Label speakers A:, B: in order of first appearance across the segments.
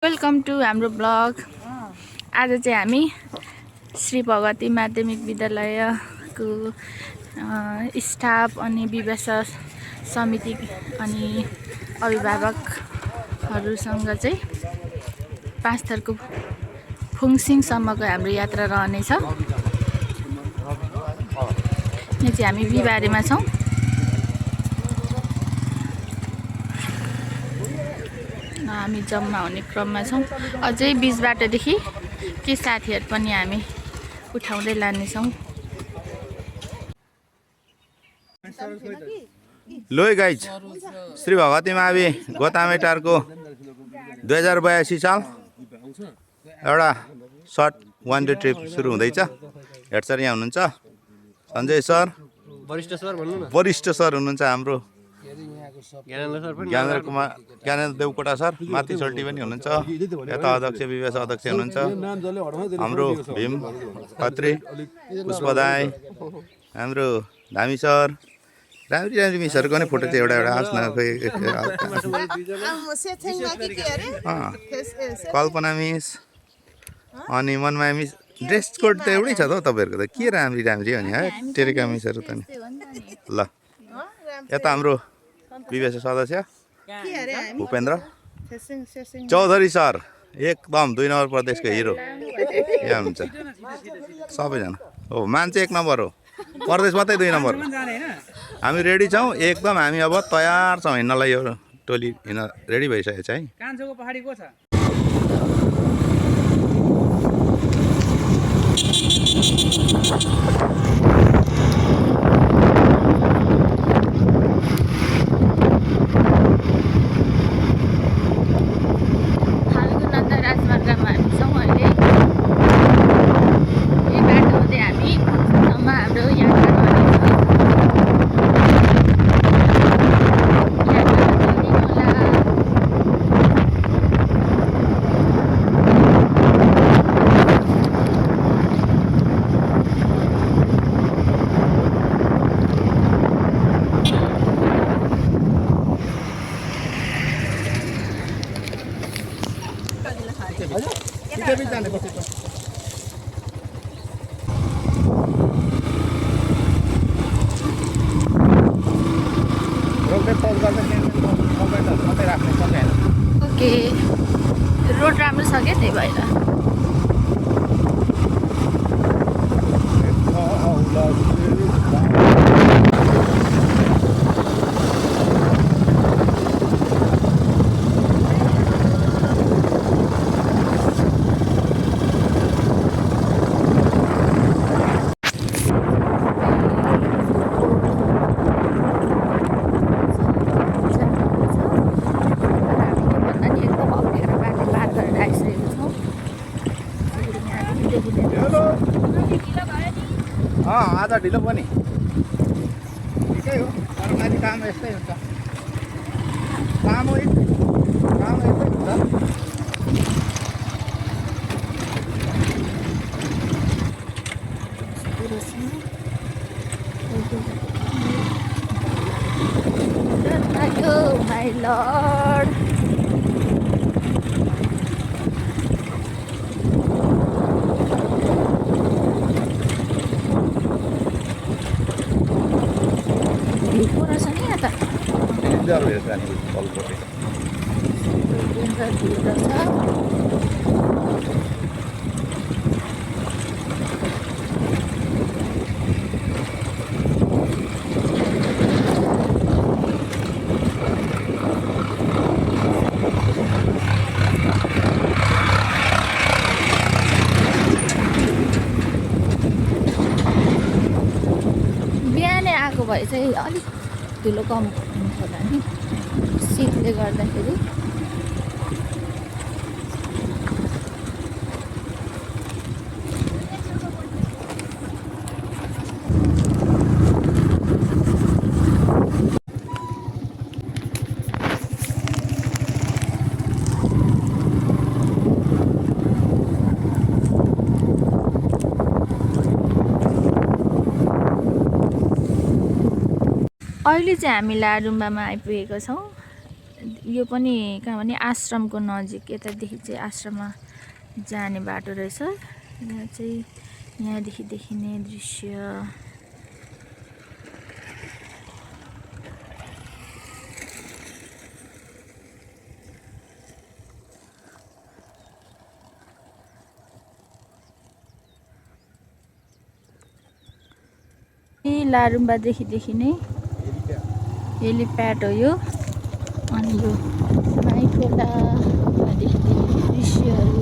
A: Welcome to हाम्रो blog. आज चाहिँ हामी श्री भगवती माध्यमिक विद्यालयको स्टाफ अनि विभाग समिति अनि अभिभावकहरूसँग चाहिँ 5 थरको फुङसिङसम्मको हाम्रो यात्रा रहनेछ। यहाँ चाहिँ हामी बिहिबारेमा छौँ। हामी जम्मा हुने क्रममा छौँ। अझै बीच बाटोदेखि के साथीहरू पनि हामी उठाउँदै लानेछौँ।
B: लो गाइज, श्री भगवती मावि गोतामेटारको 2082 साल एउटा सर्ट वान डे ट्रिप सुरु हुँदैछ। हेड सर यहाँ हुनुहुन्छ, सञ्जय सर, वरिष्ठ सर हुनुहुन्छ हाम्रो ज्ञानेन्द्र देवकोटा सर, माथि सोल्टी पनि हुनुहुन्छ, यता अध्यक्ष विवेश अध्यक्ष हुनुहुन्छ, हाम्रो भीम खत्री, पुष्प दाई, हाम्रो धामी सर, राम्री मिसहरूको पनि फोटो चाहिँ एउटा आउँछ न। कल्पना मिस अनि मनमाया मिस। ड्रेस कोड त एउटै छ त हौ तपाईँहरूको त, के राम्री हो नि है टेरेका मिसहरू त नि। ल यता हाम्रो विवेश सदस्य भूपेन्द्र चौधरी सर, एकदम 2 नम्बर प्रदेशको हिरो यहाँ हुनुहुन्छ। सबैजना हो, मान्छे 1 नम्बर हो, प्रदेश मात्रै 2 नम्बर। हामी रेडी छौँ एकदम। हामी अब तयार छौँ हिँड्नलाई। यो टोली हिँड्न रेडी भइसकेको छ है।
C: कान्छोको पहाडी को छ?
A: ओके, रोड राम्रो छ क्या, त्यही भएर
B: आज ढिलो पनि ठिकै हो, तर माथि काम यस्तै हुन्छ। काम यस्तै हुन्छ।
A: माय लर्ड, बिहानै आएको भए चाहिँ अलिक धुलो कम हुन्छ होला नि शीतले गर्दाखेरि। अहिले चाहिँ हामी लाडुम्बामा आइपुगेको छौँ। यो पनि कहाँ भने आश्रमको नजिक यतादेखि चाहिँ आश्रममा जाने बाटो रहेछ। यहाँ चाहिँ यहाँदेखि देखिने दृश्य लारुम्बादेखि देखिने हेलिप्याड हो यो। अनि यो माइखोलादेखि देखिने दृश्यहरू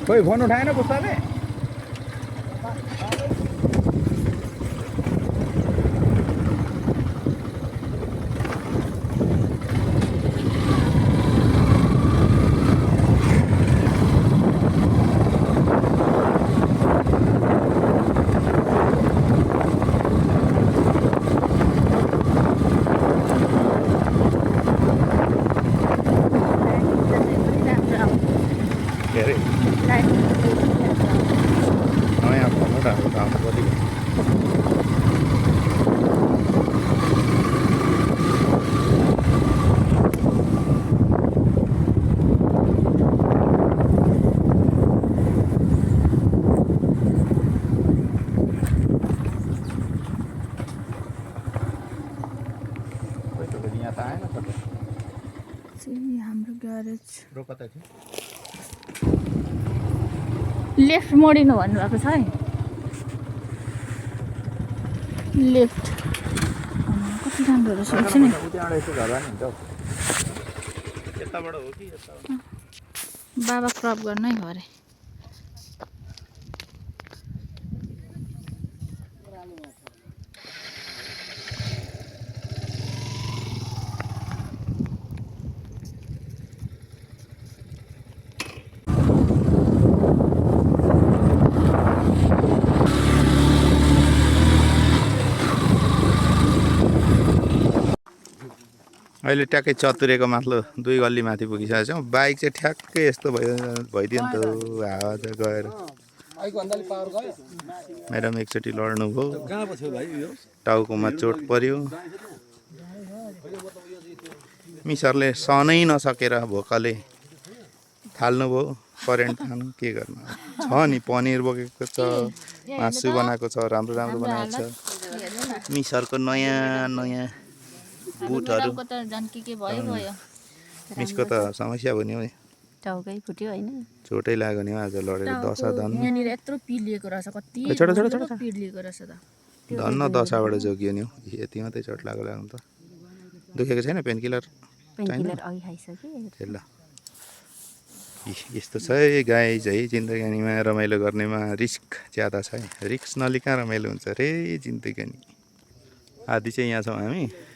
B: कोई फोन उठाएन पुष्पाले? के अरे नयाँ फोन उठाएको काम कति यहाँ त आएन त
A: हाम्रो ग्यारेज
B: ब्रो कता थियो?
A: लेफ्ट मोडिनु भन्नुभएको छ है। लेफ्ट कति राम्रो रहेछ एकछिन है।
B: उताबाट यसो घर जाने हुन्छ हौ। यताबाट हो कि यताबाट?
A: बाबा क्रप गर्नै हो अरे।
B: अहिले ट्याक्कै चतुरेको माथिल्लो 2 गल्ली माथि पुगिसकेको छौँ। बाइक चाहिँ ठ्याक्कै यस्तो भइदियो नि त हावा चाहिँ गएर। म्याडम एकचोटि लड्नु भयो, टाउकोमा चोट पर्यो। मिसरले सहनै नसकेर भोकले थाल्नुभयो करेन्ट खानु। के गर्नु छ नि, पनिर बोकेको छ, मासु बनाएको छ, राम्रो राम्रो बनाएको छ। मिसरको नयाँ नयाँ बुटहरू। मिसको त समस्या भयो नि हौ,
C: टाउकै फुट्यो होइन,
B: चोटै लाग्यो नि आज लडेर। दशा धन
A: यहाँनिर यत्रो पिलिएको रहेछ, कति पिलिएको रहेछ त।
B: धन्न दशाबाट जोगियो नि हौ। यति मात्रै चोट लाग्नु त। दुखेको छैन? पेनकिलर
C: अघि खाइसके
B: ल। यस्तो छ है गाइज है, जिन्दगानीमा रमाइलो गर्नेमा रिस्क ज्यादा छ है। रिस्क नलिई कहाँ रमाइलो हुन्छ रे जिन्दगानी। आदि चाहिँ यहाँ छौँ हामी।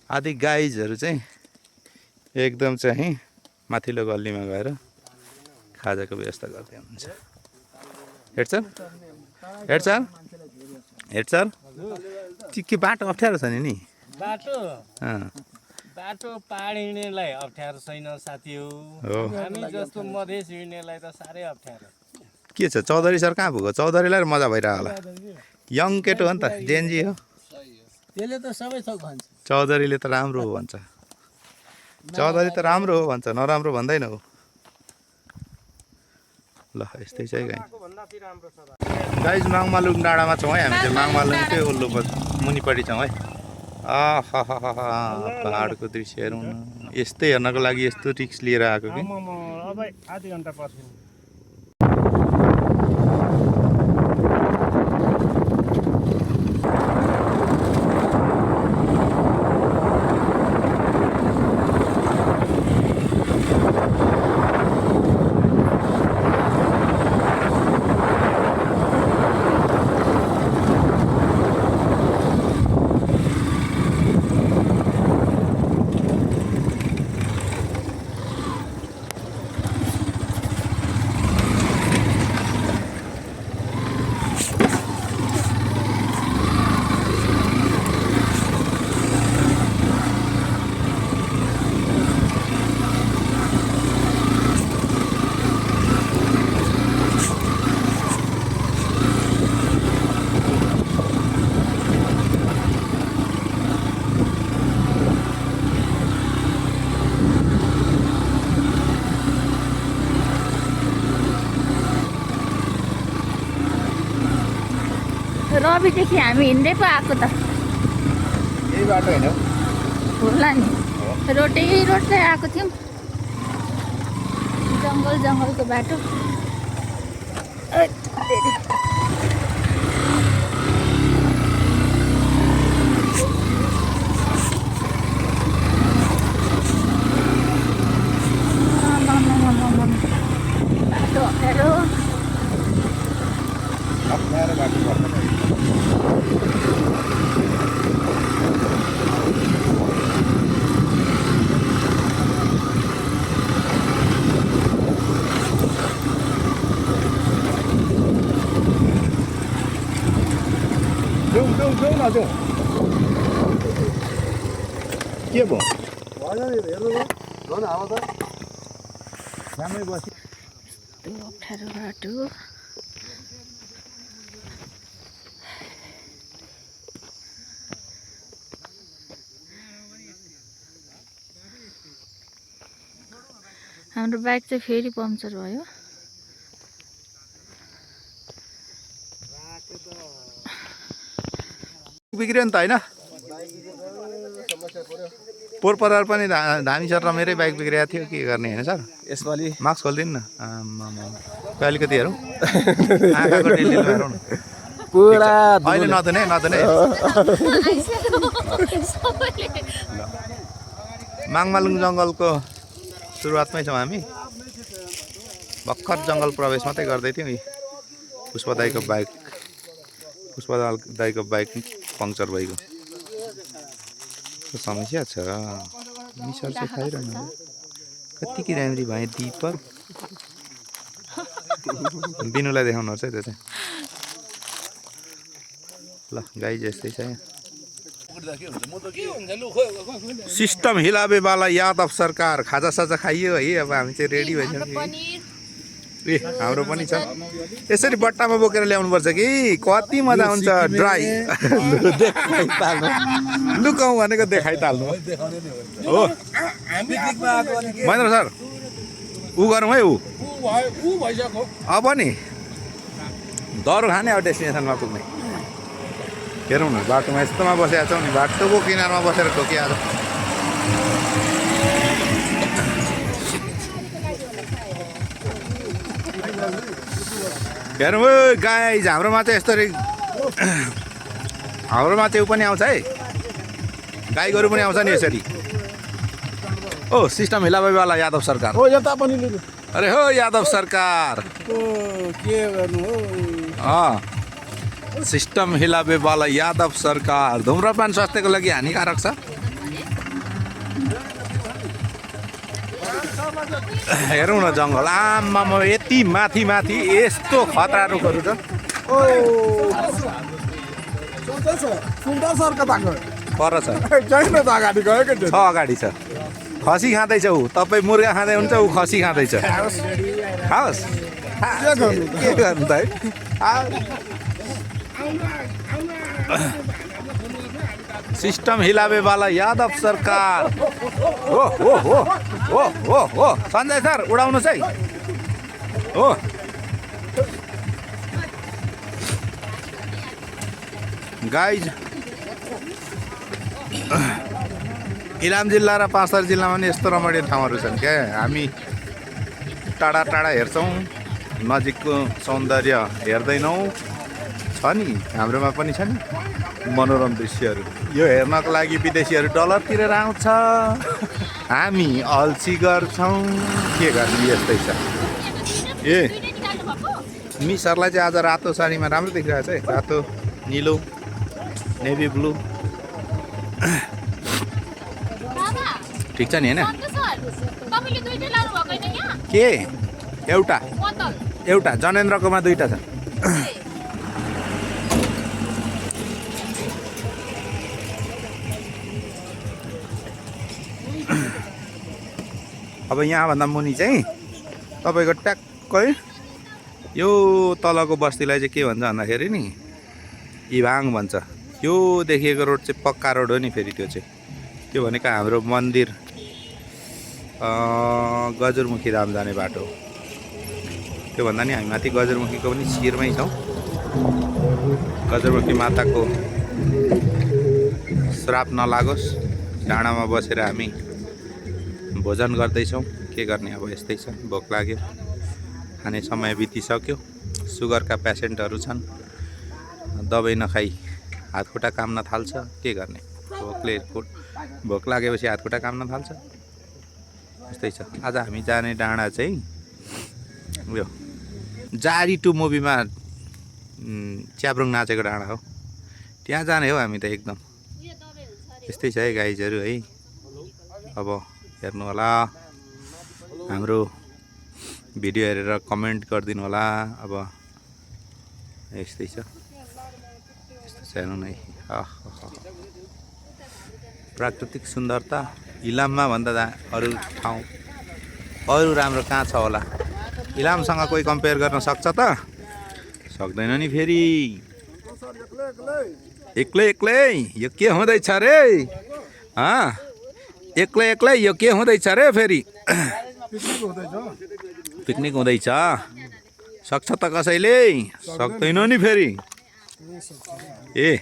B: आदि गाइजहरू चाहिँ एकदम चाहिँ माथिल्लो गल्लीमा गएर खाजाको व्यवस्था गर्दै हुनुहुन्छ। हेड सर के बाटो अप्ठ्यारो छ नि?
D: बाटो पाहाड हिँड्नेलाई अप्ठ्यारो छैन साथी हो। हामी जस्तो मधेस हिँड्नेलाई त साह्रै अप्ठ्यारो।
B: के छ चौधरी सर कहाँ भएको? चौधरीलाई मजा भइरहेको होला। यङ केटो हो नि त, जेएनजी हो।
D: त्यसले त सबै थोक भन्छ।
B: चौधरीले त राम्रो हो भन्छ। चौधरी त राम्रो हो भन्छ, नराम्रो भन्दैन हो। ल यस्तै छ है गाइज। माङमालुङ डाँडामा छौँ है हामी चाहिँ। माङमालुङकै ओल्लो मुनिपट्टि छौँ है। पहाडको दृश्य हेरौँ न। यस्तै हेर्नको लागि यस्तो रिक्स लिएर आएको कि।
D: अब आधी घन्टा पछि
A: लबीदेखि हामी हिँड्दै पो आएको त
B: यही बाटो होइन
A: होला नि रोडै आएको थियौँ जङ्गलको बाटो बाटो अप्ठ्यारो
B: बाटो पर्छ जाउँ न जाउँ के भयो राम्रै बस्यो
A: अप्ठ्यारो बाटो हाम्रो बाइक चाहिँ फेरि पम्चर भयो
B: बिग्रियो नि त होइन पोहोर पनि धामी सर र मेरै बाइक बिग्रिएको थियो के गर्ने होइन सर
D: यसपालि
B: मास्क खोलिदिनु न अलिकति हेरौँ आँखाको डेली हेरौँ न
D: पुरा
B: अहिले नधुने माङमालुङ जङ्गलको सुरुवातमै छौँ हामी भर्खर जङ्गल प्रवेश मात्रै गर्दै थियौँ पुष्पा दाईको बाइक पङ्क्चर भएको समस्या छ मिसर चाहिँ खाइरहनु कतिकै राम्री भए दिपक बिनुलाई देखाउनुहोस् है त्यो चाहिँ ल गाई जस्तै छ सिस्टम हिलाबेवाला यादव सरकार खाजा साजा खाइयो है अब हामी चाहिँ रेडी भइसक्यौँ ए हाम्रो पनि छ यसरी बट्टामा बोकेर ल्याउनुपर्छ कि कति मजा हुन्छ ड्राई लुकाउँ भनेको देखाइताल्नु हो महेन्द्र सर ऊ गरौँ है ऊ अब नि दह्रो खाने अब डेस्टिनेसनमा पुग्ने हेरौँ न बाटोमा यस्तोमा बसेका छौँ नि बाटोको किनारमा बसेर ठोकिहाल्छ हेरौँ गाई हाम्रोमा चाहिँ यस्तरी हाम्रोमा चाहिँ ऊ पनि आउँछ है गाई गोरु पनि आउँछ नि यसरी ओ सिस्टम हिलाबेवाला यादव सरकार
D: हो यता पनि
B: अरे हो यादव सरकार
D: के गर्नु
B: हो सिस्टम हिलाबेवाला यादव सरकार धुम्रपान स्वास्थ्यको लागि हानिकारक छ हेरौँ न जङ्गल आमामा यति माथि यस्तो खतरा रुखहरू छ पर छ अगाडि छ खसी खाँदैछ ऊ तपाईँ मुर्गा खाँदै हुन्छ ऊ खसी खाँदैछ खाओस् के गर्नु त है सिस्टम हिलाबेवाला यादव सरकार हो हो हो हो हो हो सञ्जय सर उडाउनुहोस् है हो गाइज इलाम जिल्ला र पाँचथर जिल्लामा पनि यस्तो रमाइलो ठाउँहरू छन् क्या हामी टाढा टाढा हेर्छौँ नजिकको सौन्दर्य हेर्दैनौँ छ नि हाम्रोमा पनि छ नि मनोरम दृश्यहरू यो हेर्नको लागि विदेशीहरू डलर तिरेर आउँछ हामी अल्छी गर्छौँ के गर्ने यस्तै छ ए मिसहरूलाई चाहिँ आज रातो साडीमा राम्रो देखिरहेको छ है रातो निलो नेभी ब्लू ठिक छ नि होइन के एउटा जनेन्द्रकोमा दुईवटा छ अब यहाँभन्दा मुनि चाहिँ तपाईँको ट्याक्कै यो तलको बस्तीलाई चाहिँ के भन्छ भन्दाखेरि नि इभाङ भन्छ यो देखिएको रोड चाहिँ पक्का रोड हो नि फेरि त्यो चाहिँ त्यो भनेको हाम्रो मन्दिर गजुरमुखी धाम जाने बाटो त्यो भन्दा नि हामी माथि गजुरमुखीको पनि शिरमै छौँ गजरमुखी माताको श्राप नलागोस्। डाँडामा बसेर हामी भोजन गर्दैछौँ। के गर्ने अब यस्तै छ, भोक लाग्यो, खाने समय बितिसक्यो। सुगरका पेसेन्टहरू छन्, दबाई नखाई हातखुट्टा काम्न थाल्छ। के गर्ने, भोक लागेपछि हातखुट्टा काम्न थाल्छ। यस्तै छ। आज हामी जाने डाँडा चाहिँ उयो जारी टु मुभीमा च्याब्रुङ नाचेको डाँडा हो। त्यहाँ जाने हो हामी त एकदम। यस्तै छ है गाइजहरू है। अब हेर्नु होला, हाम्रो भिडियो हेरेर कमेन्ट गरिदिनु होला। अब यस्तै छ, यस्तो छ हेर्नु नै। प्राकृतिक सुन्दरता इलाममा भन्दा अरू ठाउँ अरू राम्रो कहाँ छ होला। इलामसँग कोही कम्पेयर गर्न सक्छ त? सक्दैन नि। फेरि एक्लै एक्लै यो के हुँदैछ रे? एक्लै एक्लै यो के हुँदैछ रे? फेरि पिकनिक हुँदैछ। सक्छ त कसैले? सक्दैन नि फेरि। ए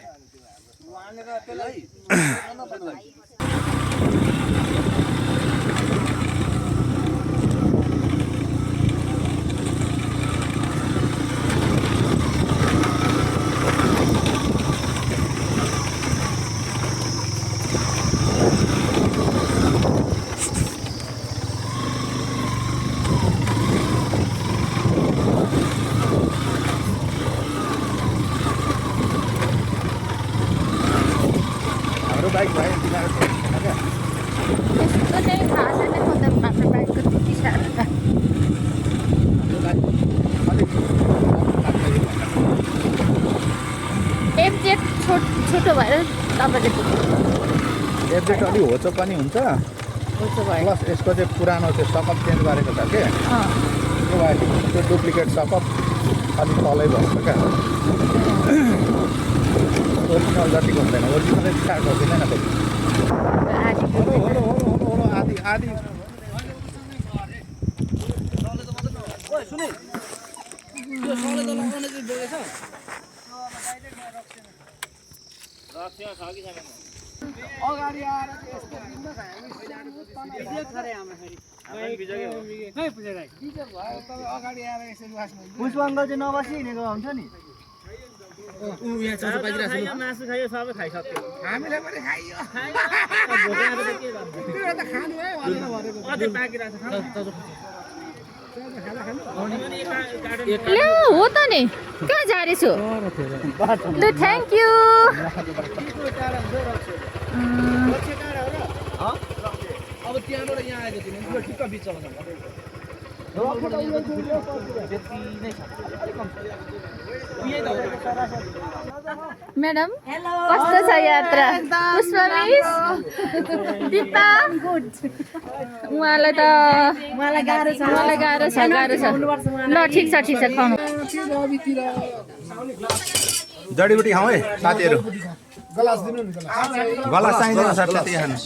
A: यस्तो चाहिँ थाहा छैन म त आफ्नो बाइकको त्यति साह्रो त। एफजेड छोटो भएर तपाईँले
B: एफजेड अलि होचो पनि हुन्छ। प्लस यसको चाहिँ पुरानो त्यो सकअप चेन्ज गरेको छ के, त्यो भएर त्यो डुप्लिकेट सकअप अलिक तलै बस्छ क्या। ओरिजिनल जतिको हुँदैन, ओरिजिनलै स्टार्ट गर्दैन फेरि। आधी आधी
E: पुष्पाङ्गल चाहिँ नबसी हिँडेको हुन्छ नि। मासु खायो, सबै खाइसक्यो। हामीले पनि खाइयो।
A: हो त नि, कहाँ जाँदैछु? ल थ्याङ्क यू।
E: अब त्यहाँबाट यहाँ आएको थियो ठिक्क बिचमा
A: म्याडम कस्तो छ यात्रा? पुष्पा मिस, दिपा, उहाँलाई गाह्रो छ। ल ठिक छ खुवाउनु।
B: जडीबुटी खाउँ है साथीहरू। गलास चाहिँदैन सर, त्यति खानुहोस्।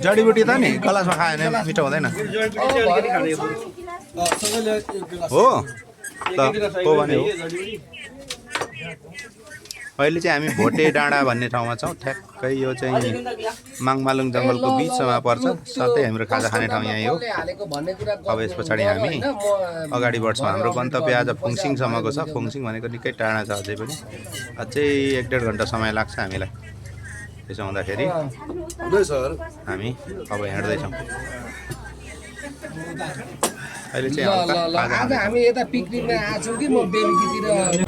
B: जडीबुटी त नि गलासमा खायो भने मिठो हुँदैन हो त को भने हो। अहिले चाहिँ हामी भोटे डाँडा भन्ने ठाउँमा छौँ। ठ्याक्कै यो चाहिँ माङमालुङ जङ्गलको बिचमा पर्छ। साथै हाम्रो खाजा खाने ठाउँ यहीँ हो। अब यस पछाडि हामी अगाडि बढ्छौँ। हाम्रो गन्तव्य आज फुङसिङसम्मको छ। फुङसिङ भनेको निकै टाढा छ, अझै पनि अझै 1-1.5 घन्टा समय लाग्छ हामीलाई। त्यसो हुँदाखेरि हामी अब हिँड्दैछौँ। अहिले चाहिँ
E: आज हामी यता पिकनिकमा आएको छौँ कि म बेलुकीतिर।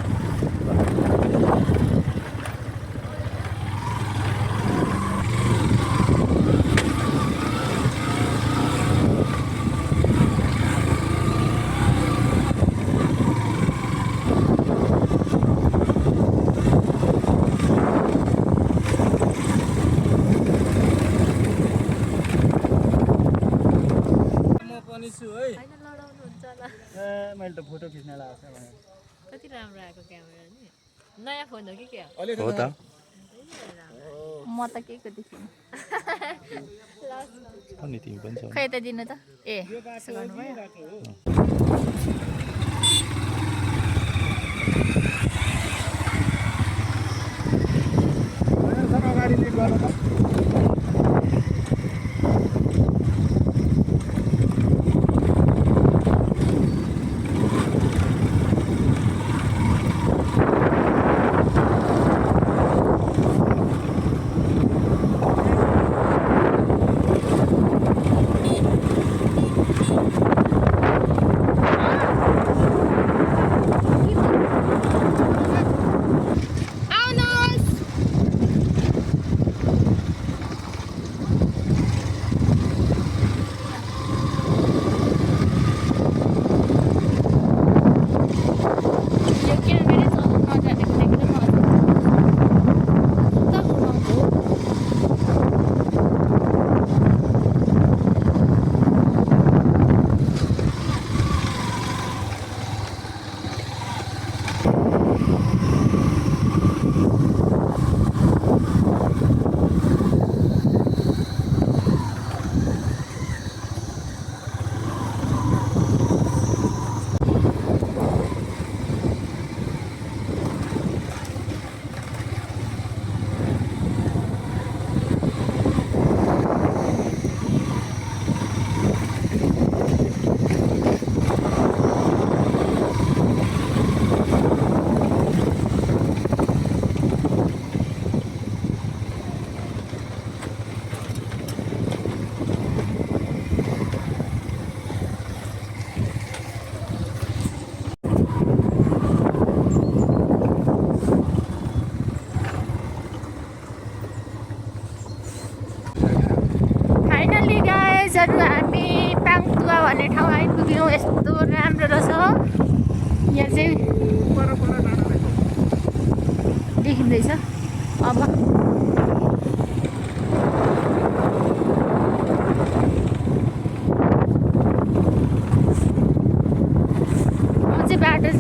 E: मैले त फोटो खिच्न लाग्छ भनेर।
F: कति राम्रो आएको क्यामेरा नि। नयाँ फोन हो कि क्या?
B: हो त
A: म त के को देखिन।
B: अनि तिमी पनि छौ।
A: खै त दिनु त। ए यसो गर्नुभयो। देखिँदैछ अब अझै बाटो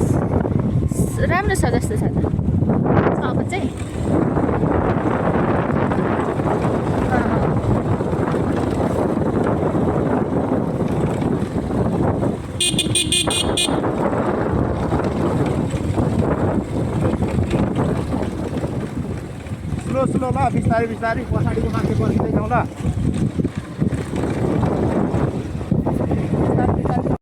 A: राम्रो छ जस्तो छ त अब चाहिँ
B: स्लो स्लो ल बिस्तारै बिस्तारै पछाडिको मान्छे पर्खिँदै जाउँ ल